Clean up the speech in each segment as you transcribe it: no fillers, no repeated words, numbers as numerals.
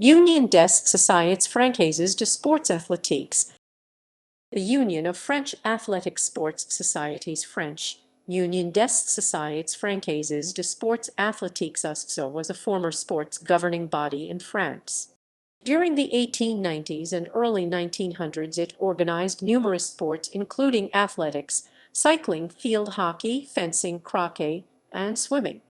Union des Sociétés Françaises de Sports Athlétiques. The Union of French Athletic Sports Societies French, Union des Sociétés Françaises de Sports Athlétiques USFSA was a former sports governing body in France. During the 1890s and early 1900s it organized numerous sports including athletics, cycling, field hockey, fencing, croquet, and swimming.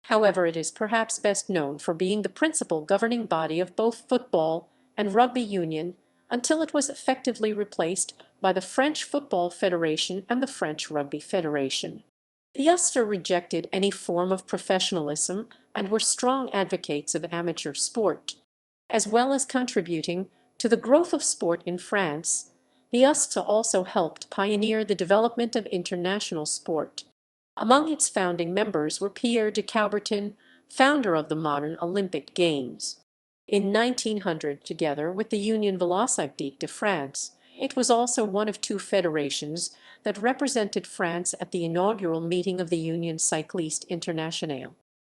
However, it is perhaps best known for being the principal governing body of both football and rugby union until it was effectively replaced by the French Football Federation and the French Rugby Federation. The USFSA rejected any form of professionalism and were strong advocates of amateur sport. As well as contributing to the growth of sport in France, the USFSA also helped pioneer the development of international sport. Among its founding members were Pierre de Coubertin, founder of the modern Olympic Games. In 1900, together with the Union Vélocipédique de France, it was also one of two federations that represented France at the inaugural meeting of the Union Cycliste Internationale.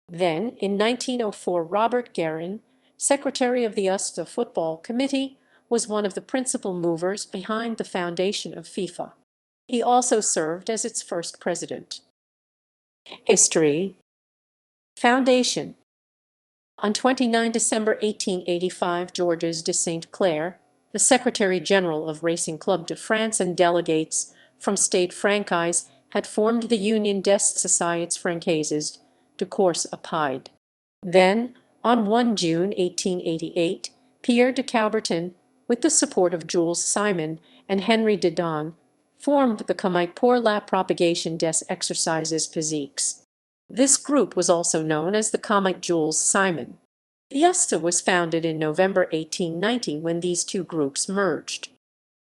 Then, in 1904, Robert Guérin, secretary of the USFSA Football Committee, was one of the principal movers behind the foundation of FIFA. He also served as its first president. History. Foundation. On 29 December 1885, Georges de Saint Clair, the Secretary-General of Racing Club de France and delegates from State Francais, had formed the Union des Sociétés Françaises de course à pied. Then, on 1 June 1888, Pierre de Coubertin, with the support of Jules Simon and Henri Didon, formed the Comité pour la propagation des exercices physiques. This group was also known as the Comité Jules Simon. The USFSA was founded in November 1890 when these two groups merged.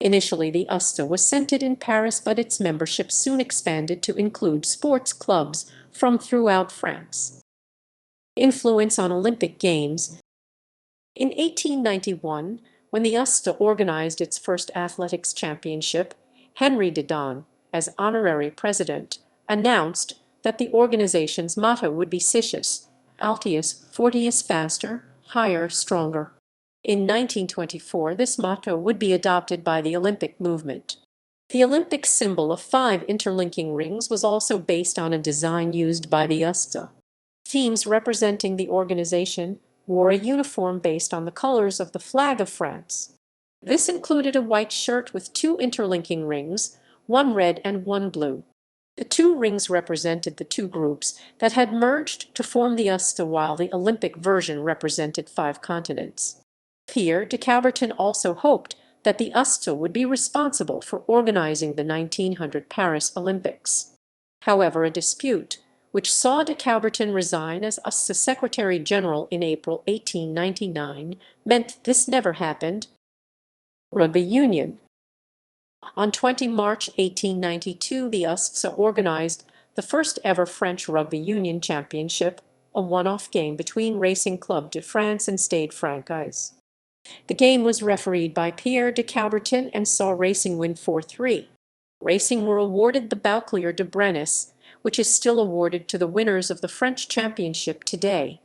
Initially, the USFSA was centered in Paris, but its membership soon expanded to include sports clubs from throughout France. Influence on Olympic Games. In 1891, when the USFSA organized its first athletics championship, Henri Didon, as honorary president, announced that the organization's motto would be Cius, Altius, Fortius, faster, higher, stronger. In 1924, this motto would be adopted by the Olympic movement. The Olympic symbol of 5 interlinking rings was also based on a design used by the USFSA. Teams representing the organization wore a uniform based on the colors of the flag of France. This included a white shirt with 2 interlinking rings, one red and one blue. The 2 rings represented the 2 groups that had merged to form the USFSA, while the Olympic version represented 5 continents. Pierre de Coubertin also hoped that the USFSA would be responsible for organizing the 1900 Paris Olympics. However, a dispute, which saw de Coubertin resign as USFSA Secretary-General in April 1899, meant this never happened. Rugby Union. On 20 March 1892, the USFSA organized the first ever French Rugby Union Championship, a one-off game between Racing Club de France and Stade Francais. The game was refereed by Pierre de Coubertin and saw Racing win 4-3. Racing were awarded the Bouclier de Brennes, which is still awarded to the winners of the French Championship today.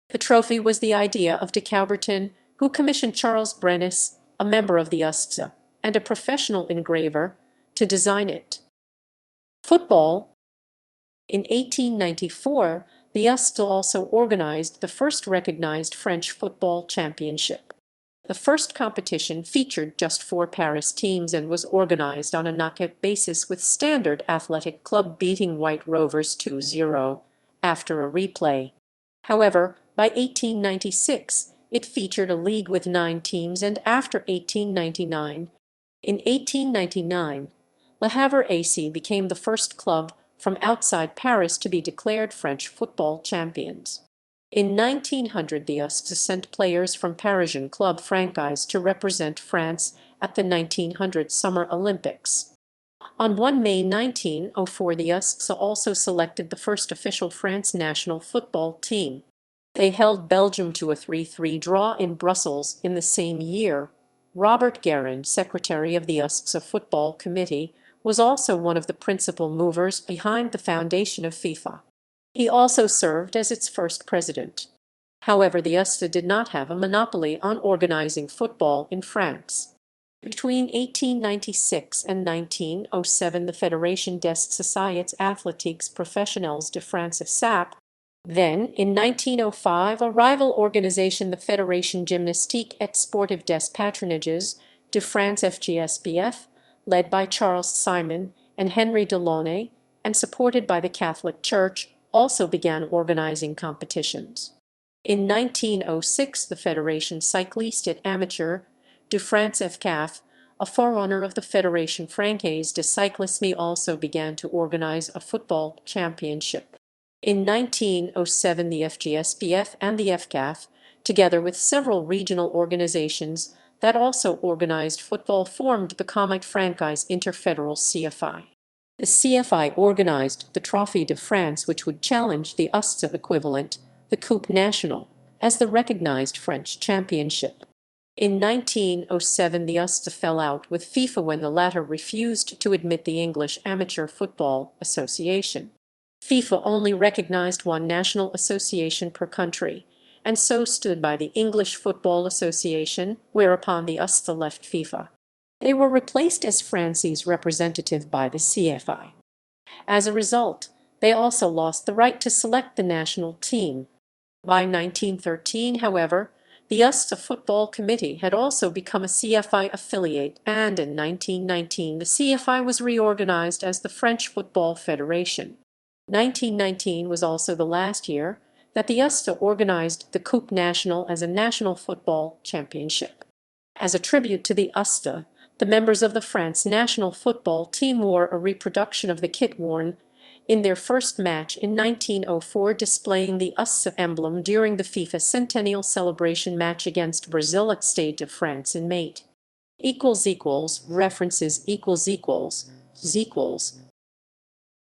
The trophy was the idea of de Coubertin, who commissioned Charles Brennes, a member of the USFSA, and a professional engraver, to design it. Football. In 1894, the USFSA also organized the first recognized French football championship. The first competition featured just 4 Paris teams and was organized on a knockout basis, with Standard Athletic Club beating White Rovers 2-0 after a replay. However, by 1896, it featured a league with 9 teams, and after 1899, in 1899, Le Havre AC became the first club from outside Paris to be declared French football champions. In 1900, the USFSA sent players from Parisian Club Francais to represent France at the 1900 Summer Olympics. On 1 May 1904, the USFSA also selected the first official France national football team. They held Belgium to a 3-3 draw in Brussels in the same year. Robert Guérin, secretary of the USFSA Football Committee, was also one of the principal movers behind the foundation of FIFA. He also served as its first president. However, the USFSA did not have a monopoly on organizing football in France. Between 1896 and 1907, the Fédération des Sociétés Athlétiques Professionnelles de France (FSAP). Then, in 1905, a rival organization, the Fédération Gymnastique et Sportive des Patronages de France (FGSBF), led by Charles Simon and Henry Delaunay, and supported by the Catholic Church, also began organizing competitions. In 1906, the Fédération Cycliste Amateur de France (FCAF), a forerunner of the Fédération Française de Cyclisme, also began to organize a football championship. In 1907, the FGSBF and the FCAF, together with several regional organizations that also organized football, formed the Comité Français Interfédéral CFI. The CFI organized the Trophée de France, which would challenge the USFSA equivalent, the Coupe Nationale, as the recognized French championship. In 1907, the USFSA fell out with FIFA when the latter refused to admit the English Amateur Football Association. FIFA only recognized one national association per country, and so stood by the English Football Association, whereupon the USFSA left FIFA. They were replaced as France's representative by the CFI. As a result, they also lost the right to select the national team. By 1913, however, the USFSA Football Committee had also become a CFI affiliate, and in 1919 the CFI was reorganized as the French Football Federation. 1919 was also the last year that the USFSA organized the Coupe Nationale as a national football championship. As a tribute to the USFSA, the members of the France national football team wore a reproduction of the kit worn in their first match in 1904, displaying the USFSA emblem during the FIFA Centennial celebration match against Brazil at Stade de France in May. References